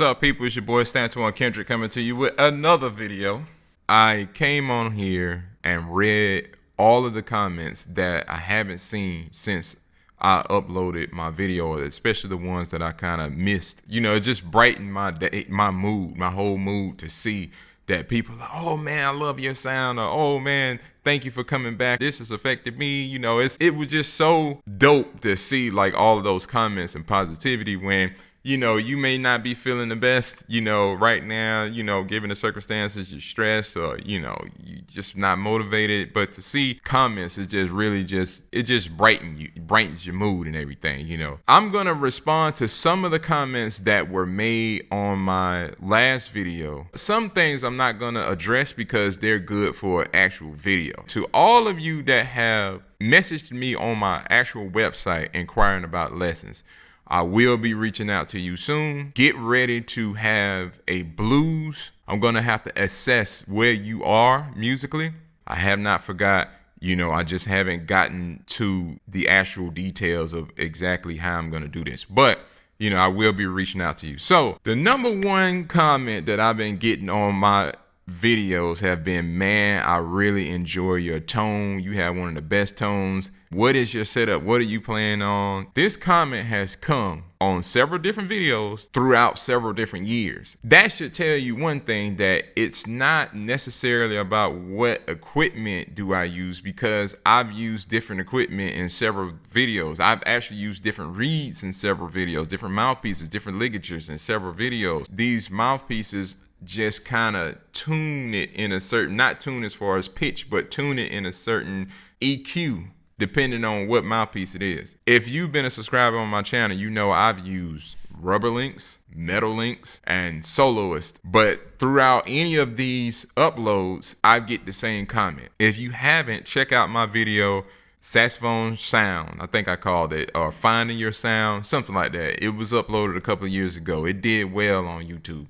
What's up, people? It's your boy Stantuan Kendrick coming to you with another video. I came on here and read all of the comments that I haven't seen since I uploaded my video, especially the ones that I kind of missed. You know, it just brightened my day, my mood, my whole mood to see that people are like, oh man, I love your sound, or oh man, thank you for coming back. This has affected me. You know, it was just so dope to see like all of those comments and positivity when, you know, you may not be feeling the best, you know, right now, you know, given the circumstances, you're stressed or, you know, you just not motivated. But to see comments is just really it just brightens your mood and everything, you know. I'm going to respond to some of the comments that were made on my last video. Some things I'm not going to address because they're good for an actual video. To all of you that have messaged me on my actual website inquiring about lessons, I will be reaching out to you soon. Get ready to have a blues. I'm going to have to assess where you are musically. I have not forgot, you know, I just haven't gotten to the actual details of exactly how I'm going to do this. But, you know, I will be reaching out to you. So the number one comment that I've been getting on my videos have been, man, I really enjoy your tone. You have one of the best tones. What is your setup? What are you playing on? This comment has come on several different videos throughout several different years. That should tell you one thing, that it's not necessarily about what equipment do I use, because I've used different equipment in several videos. I've actually used different reeds in several videos, different mouthpieces, different ligatures in several videos. These mouthpieces just kind of tune it in a certain, not tune as far as pitch, but tune it in a certain EQ, depending on what mouthpiece it is. If you've been a subscriber on my channel, you know I've used rubber links, metal links, and soloist. But throughout any of these uploads, I get the same comment. If you haven't, check out my video, Saxophone Sound, I think I called it, or Finding Your Sound, something like that. It was uploaded a couple of years ago. It did well on YouTube.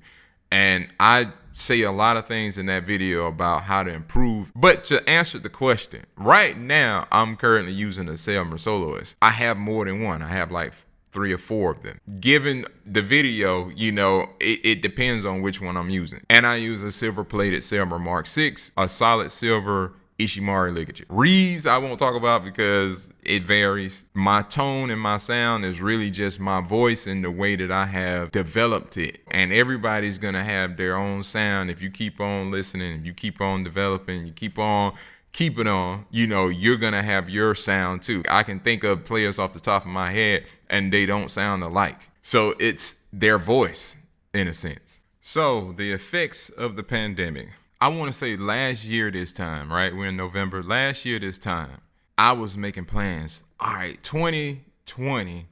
And I say a lot of things in that video about how to improve. But to answer the question, right now, I'm currently using a Selmer Soloist. I have more than one. I have like 3 or 4 of them. Given the video, you know, it depends on which one I'm using. And I use a silver-plated Selmer Mark VI, a solid silver Ishimori ligature. Reeds I won't talk about because it varies. My tone and my sound is really just my voice and the way that I have developed it. And everybody's gonna have their own sound. If you keep on listening, if you keep on developing, you keep on keeping on, you know, you're gonna have your sound too. I can think of players off the top of my head and they don't sound alike. So it's their voice in a sense. So the effects of the pandemic. I want to say last year this time, right? We're in November. Last year this time, I was making plans. All right, 2020,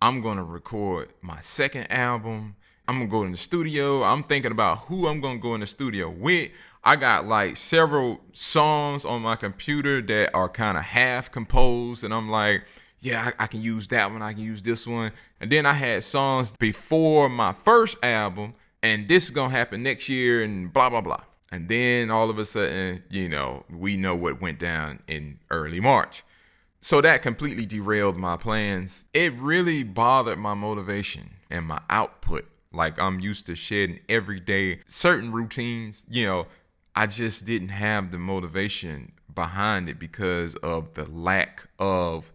I'm going to record my second album. I'm going to go in the studio. I'm thinking about who I'm going to go in the studio with. I got like several songs on my computer that are kind of half composed. And I'm like, yeah, I can use that one. I can use this one. And then I had songs before my first album. And this is going to happen next year and blah, blah, blah. And then all of a sudden, you know, we know what went down in early March. So that completely derailed my plans. It really bothered my motivation and my output. Like I'm used to shedding every day, certain routines, you know, I just didn't have the motivation behind it because of the lack of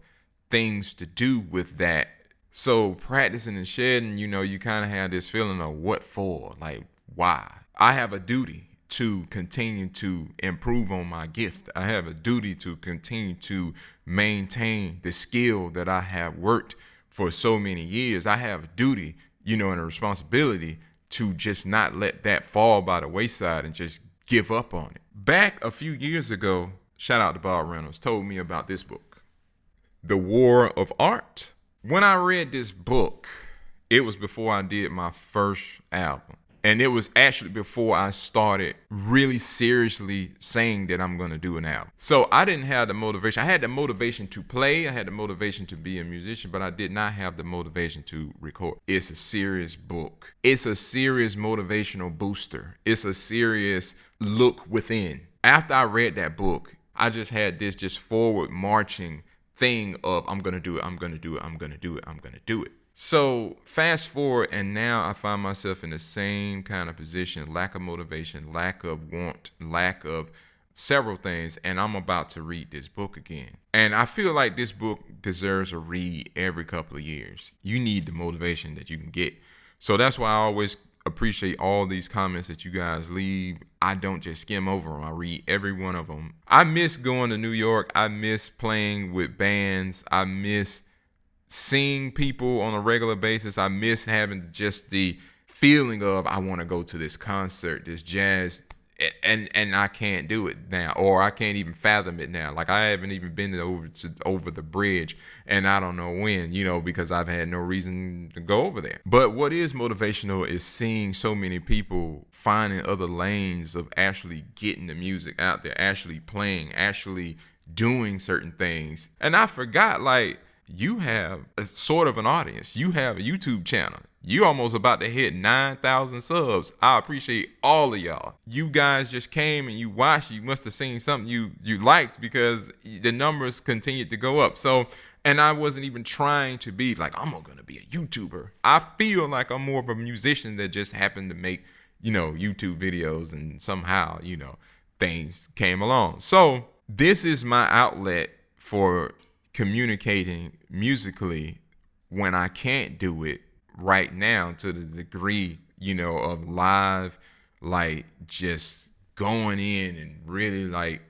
things to do with that. So practicing and shedding, you know, you kind of have this feeling of what for, like why? I have a duty to continue to improve on my gift. I have a duty to continue to maintain the skill that I have worked for so many years. I have a duty, you know, and a responsibility to just not let that fall by the wayside and just give up on it. Back a few years ago, shout out to Bob Reynolds, told me about this book, The War of Art. When I read this book, it was before I did my first album. And it was actually before I started really seriously saying that I'm going to do an album. So I didn't have the motivation. I had the motivation to play. I had the motivation to be a musician, but I did not have the motivation to record. It's a serious book. It's a serious motivational booster. It's a serious look within. After I read that book, I just had this just forward marching thing of I'm going to do it, I'm going to do it, I'm going to do it, I'm going to do it. So fast forward, and now I find myself in the same kind of position: lack of motivation, lack of want, lack of several things. And I'm about to read this book again. And I feel like this book deserves a read every couple of years. You need the motivation that you can get. So that's why I always appreciate all these comments that you guys leave. I don't just skim over them. I read every one of them. I miss going to New York. I miss playing with bands. I miss seeing people on a regular basis. I miss having just the feeling of, I want to go to this concert, this jazz, and I can't do it now, or I can't even fathom it now. Like, I haven't even been over the bridge, and I don't know when, because I've had no reason to go over there. But what is motivational is seeing so many people finding other lanes of actually getting the music out there, actually playing, actually doing certain things. And I forgot, like, you have a sort of an audience. You have a YouTube channel. You almost about to hit 9,000 subs. I appreciate all of y'all. You guys just came and you watched. You must have seen something you liked, because the numbers continued to go up. So, and I wasn't even trying to be like, I'm going to be a YouTuber. I feel like I'm more of a musician that just happened to make, YouTube videos, and somehow, things came along. So this is my outlet for communicating musically when I can't do it right now to the degree, of live, like just going in and really like,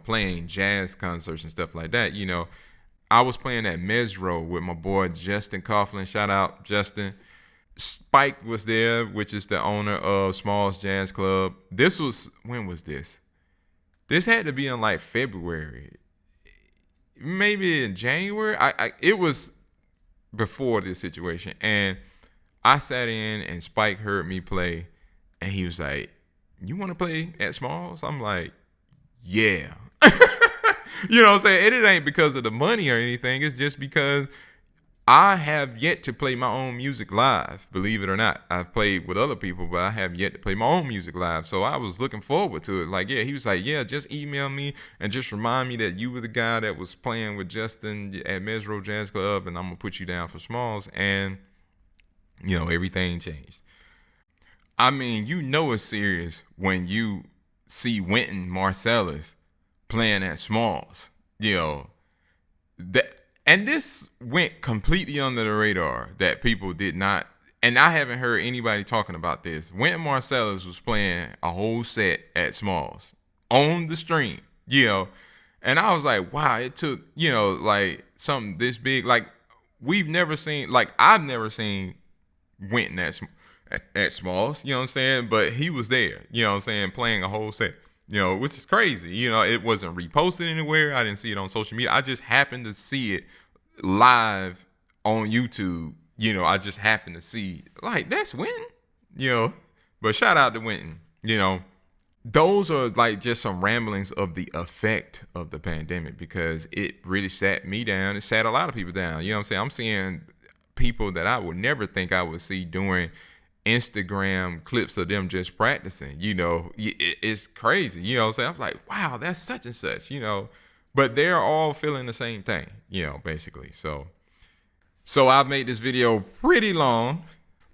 playing jazz concerts and stuff like that. I was playing at Mesro with my boy Justin Coughlin. Shout out Justin. Spike was there, which is the owner of Smalls Jazz Club. When was this? This had to be in like February, maybe in January. It was before this situation, and I sat in, and Spike heard me play, and he was like, "You want to play at Smalls?" I'm like, "Yeah." You know what I'm saying? And it ain't because of the money or anything. It's just because I have yet to play my own music live, believe it or not. I've played with other people, but I have yet to play my own music live. So I was looking forward to it. Like, yeah, he was like, yeah, just email me and just remind me that you were the guy that was playing with Justin at Mesro Jazz Club, and I'm going to put you down for Smalls. And, everything changed. I mean, it's serious when you see Wynton Marsalis playing at Smalls, and this went completely under the radar that people did not, and I haven't heard anybody talking about this. Wynton Marsalis was playing a whole set at Smalls on the stream, and I was like, wow, it took, like something this big. Like, I've never seen Wynton at Smalls, you know what I'm saying? But he was there, you know what I'm saying, playing a whole set. Which is crazy. It wasn't reposted anywhere. I didn't see it on social media. I just happened to see it live on YouTube. I just happened to see, like, that's Wynton, But shout out to Wynton, Those are like just some ramblings of the effect of the pandemic, because it really sat me down. It sat a lot of people down. You know what I'm saying? I'm seeing people that I would never think I would see doing Instagram clips of them just practicing. It's crazy. You know what I'm saying? I was like, wow, that's such and such, but they're all feeling the same thing, basically. So I've made this video pretty long,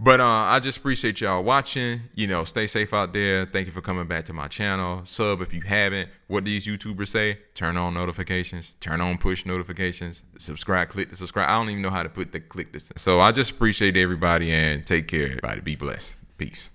but I just appreciate y'all watching. Stay safe out there. Thank you for coming back to my channel. Sub if you haven't. What these YouTubers say: turn on notifications, turn on push notifications, subscribe, click the subscribe. I don't even know how to click this. So I just appreciate everybody, and take care, everybody. Be blessed. Peace.